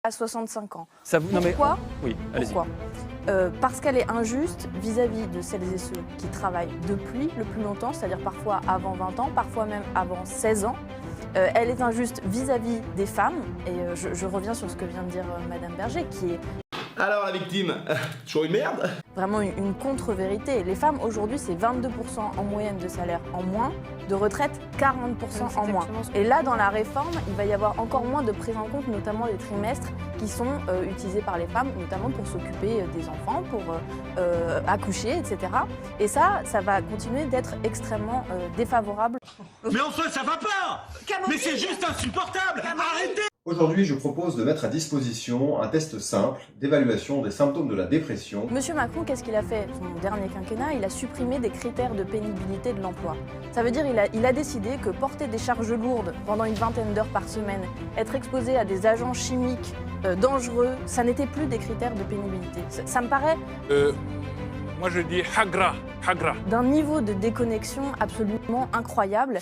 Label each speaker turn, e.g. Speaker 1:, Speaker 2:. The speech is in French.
Speaker 1: à 65 ans.
Speaker 2: Ça vous...
Speaker 1: Pourquoi?
Speaker 2: Oui, allez-y.
Speaker 1: Pourquoi parce qu'elle est injuste vis-à-vis de celles et ceux qui travaillent depuis le plus longtemps, c'est-à-dire parfois avant 20 ans, parfois même avant 16 ans. Elle est injuste vis-à-vis des femmes, et je reviens sur ce que vient de dire Madame Berger, qui est
Speaker 3: Alors la victime, toujours une merde.
Speaker 1: vraiment une contre-vérité. Les femmes aujourd'hui, c'est 22% en moyenne de salaire en moins, de retraite 40% en moins. Et là, dans la réforme, il va y avoir encore moins de prise en compte, notamment des trimestres qui sont utilisés par les femmes, notamment pour s'occuper des enfants, pour accoucher, etc. Et ça va continuer d'être extrêmement défavorable.
Speaker 4: Mais enfin, ça va pas! Mais c'est juste insupportable! Arrêtez!
Speaker 5: Aujourd'hui, je propose de mettre à disposition un test simple d'évaluation des symptômes de la dépression.
Speaker 1: Monsieur Macron, qu'est-ce qu'il a fait son dernier quinquennat? Il a supprimé des critères de pénibilité de l'emploi. Ça veut dire qu'il a décidé que porter des charges lourdes pendant une vingtaine d'heures par semaine, être exposé à des agents chimiques dangereux, ça n'était plus des critères de pénibilité. Ça me paraît
Speaker 6: Moi je dis hagra, hagra.
Speaker 1: d'un niveau de déconnexion absolument incroyable.